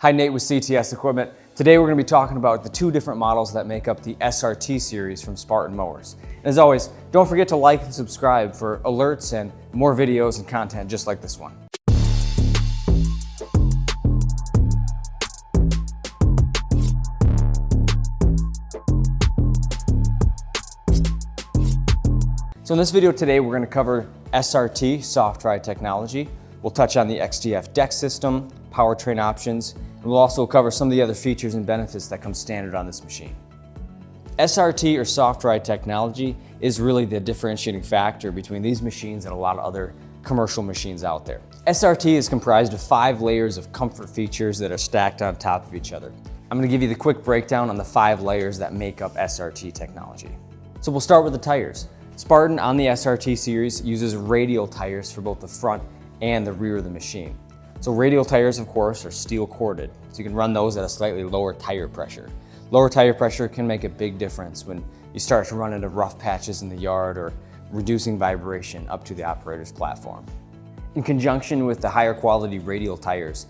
Hi, Nate with CTS Equipment. Today we're going to be talking about the two different models that make up the SRT series from Spartan Mowers. And as always, don't forget to like and subscribe for alerts and more videos and content just like this one. So in this video today, we're going to cover SRT, soft ride technology. We'll touch on the XDF deck system, powertrain options, and we'll also cover some of the other features and benefits that come standard on this machine. SRT, or soft ride technology, is really the differentiating factor between these machines and a lot of other commercial machines out there. SRT is comprised of 5 layers of comfort features that are stacked on top of each other. I'm going to give you the quick breakdown on the 5 layers that make up SRT technology. So we'll start with the tires. Spartan on the SRT series uses radial tires for both the front and the rear of the machine. So radial tires, of course, are steel corded, so you can run those at a slightly lower tire pressure. Lower tire pressure can make a big difference when you start to run into rough patches in the yard or reducing vibration up to the operator's platform. In conjunction with the higher quality radial tires,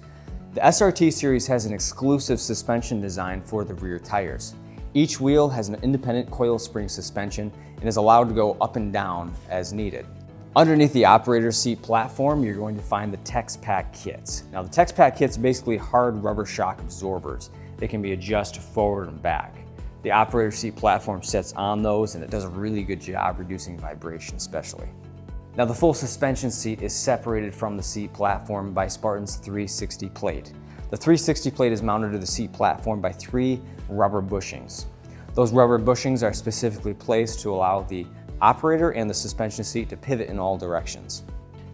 the SRT series has an exclusive suspension design for the rear tires. Each wheel has an independent coil spring suspension and is allowed to go up and down as needed. Underneath the operator's seat platform, you're going to find the TexPack kits. Now the TexPack kits are basically hard rubber shock absorbers. They can be adjusted forward and back. The operator's seat platform sits on those and it does a really good job reducing vibration especially. Now the full suspension seat is separated from the seat platform by Spartan's 360 plate. The 360 plate is mounted to the seat platform by 3 rubber bushings. Those rubber bushings are specifically placed to allow the operator and the suspension seat to pivot in all directions.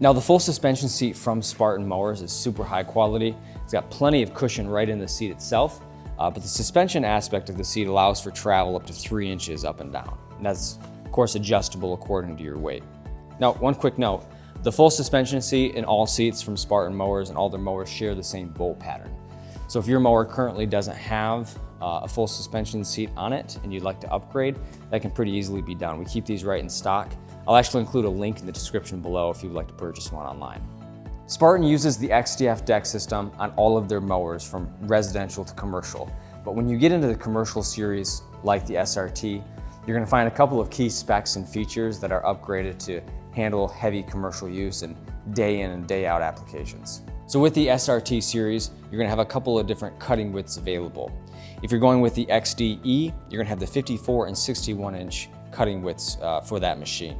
Now the full suspension seat from Spartan Mowers is super high quality. It's got plenty of cushion right in the seat itself, but the suspension aspect of the seat allows for travel up to 3 inches up and down. And that's of course adjustable according to your weight. Now one quick note, the full suspension seat in all seats from Spartan Mowers and all their mowers share the same bolt pattern. So if your mower currently doesn't have a full suspension seat on it and you'd like to upgrade, that can pretty easily be done. We keep these right in stock. I'll actually include a link in the description below if you'd like to purchase one online. Spartan uses the XDF deck system on all of their mowers from residential to commercial. But when you get into the commercial series like the SRT, you're going to find a couple of key specs and features that are upgraded to handle heavy commercial use and day in and day out applications. So with the SRT series, you're going to have a couple of different cutting widths available. If you're going with the XDE, you're going to have the 54 and 61 inch cutting widths for that machine.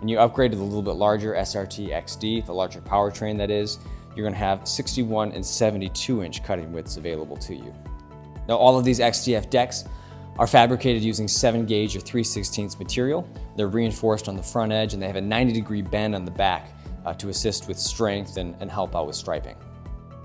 When you upgrade to the little bit larger SRT XD, the larger powertrain that is, you're going to have 61 and 72 inch cutting widths available to you. Now all of these XDF decks are fabricated using 7 gauge or 3/16 material. They're reinforced on the front edge and they have a 90-degree bend on the back to assist with strength and help out with striping.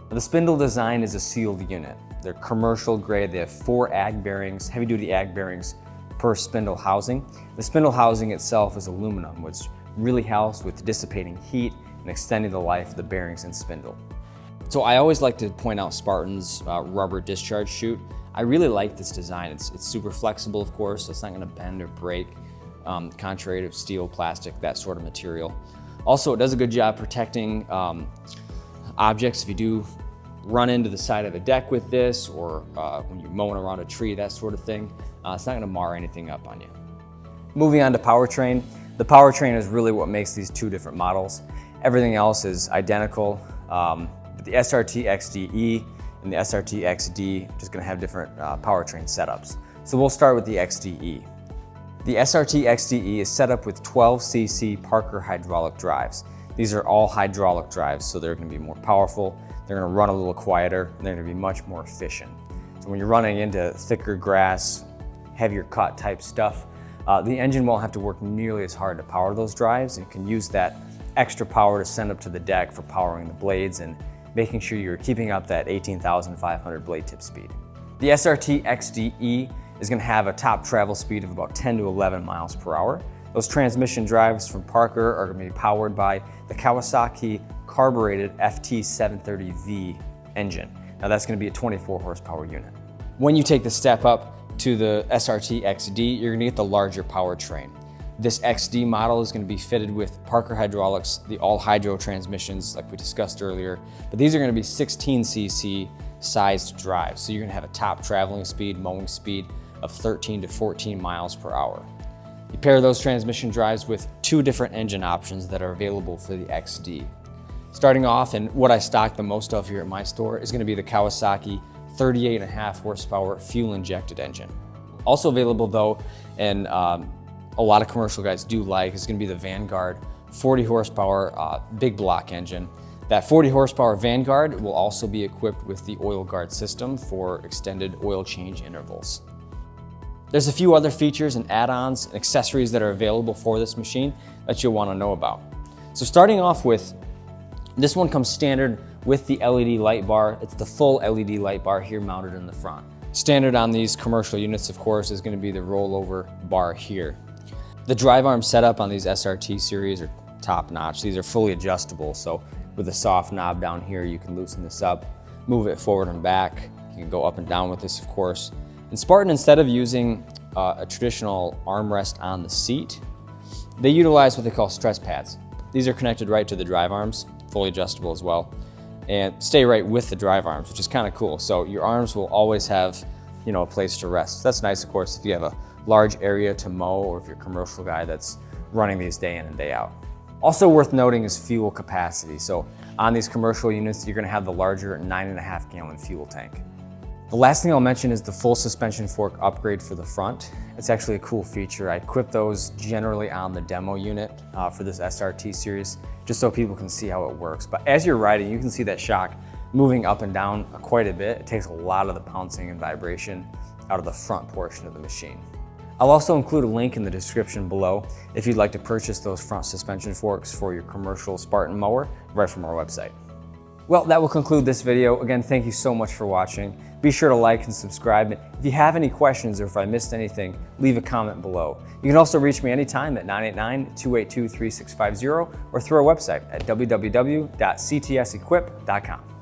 The spindle design is a sealed unit. They're commercial grade. They have 4 ag bearings, heavy-duty ag bearings per spindle housing. The spindle housing itself is aluminum, which really helps with dissipating heat and extending the life of the bearings and spindle. So I always like to point out Spartan's rubber discharge chute. I really like this design. It's super flexible, of course, so it's not going to bend or break, contrary to steel, plastic, that sort of material. Also, it does a good job protecting objects if you do run into the side of a deck with this, or when you're mowing around a tree, that sort of thing. It's not going to mar anything up on you. Moving on to powertrain. The powertrain is really what makes these two different models. Everything else is identical, but the SRT XDE and the SRT XD are just going to have different powertrain setups. So we'll start with the XDE. The SRT XDE is set up with 12cc Parker hydraulic drives. These are all hydraulic drives, so they're going to be more powerful, they're going to run a little quieter, and they're going to be much more efficient. So when you're running into thicker grass, heavier cut type stuff, the engine won't have to work nearly as hard to power those drives, and you can use that extra power to send up to the deck for powering the blades and making sure you're keeping up that 18,500 blade tip speed. The SRT XDE is going to have a top travel speed of about 10 to 11 miles per hour. Those transmission drives from Parker are going to be powered by the Kawasaki carbureted FT730V engine. Now that's going to be a 24 horsepower unit. When you take the step up to the SRT XD, you're going to get the larger powertrain. This XD model is going to be fitted with Parker Hydraulics, the all-hydro transmissions like we discussed earlier, but these are going to be 16cc sized drive. So you're gonna have a top traveling speed, mowing speed of 13 to 14 miles per hour. You pair those transmission drives with two different engine options that are available for the XD. Starting off, and what I stock the most of here at my store is gonna be the Kawasaki 38.5 horsepower fuel injected engine. Also available though, and a lot of commercial guys do like, is gonna be the Vanguard 40 horsepower big block engine. That 40 horsepower Vanguard will also be equipped with the oil guard system for extended oil change intervals. There's a few other features and add-ons and accessories that are available for this machine that you'll want to know about. So starting off with, this one comes standard with the LED light bar. It's the full LED light bar here mounted in the front. Standard on these commercial units, of course, is going to be the rollover bar here. The drive arm setup on these SRT series are top notch. These are fully adjustable, so with a soft knob down here, you can loosen this up, move it forward and back. You can go up and down with this, of course. And Spartan, instead of using a traditional armrest on the seat, they utilize what they call stress pads. These are connected right to the drive arms, fully adjustable as well, and stay right with the drive arms, which is kind of cool. So your arms will always have, a place to rest. That's nice, of course, if you have a large area to mow or if you're a commercial guy that's running these day in and day out. Also worth noting is fuel capacity. So on these commercial units, you're gonna have the larger 9.5 gallon fuel tank. The last thing I'll mention is the full suspension fork upgrade for the front. It's actually a cool feature. I equip those generally on the demo unit for this SRT series, just so people can see how it works. But as you're riding, you can see that shock moving up and down quite a bit. It takes a lot of the bouncing and vibration out of the front portion of the machine. I'll also include a link in the description below if you'd like to purchase those front suspension forks for your commercial Spartan mower right from our website. Well, that will conclude this video. Again, thank you so much for watching. Be sure to like and subscribe. If you have any questions or if I missed anything, leave a comment below. You can also reach me anytime at 989-282-3650 or through our website at www.ctsequip.com.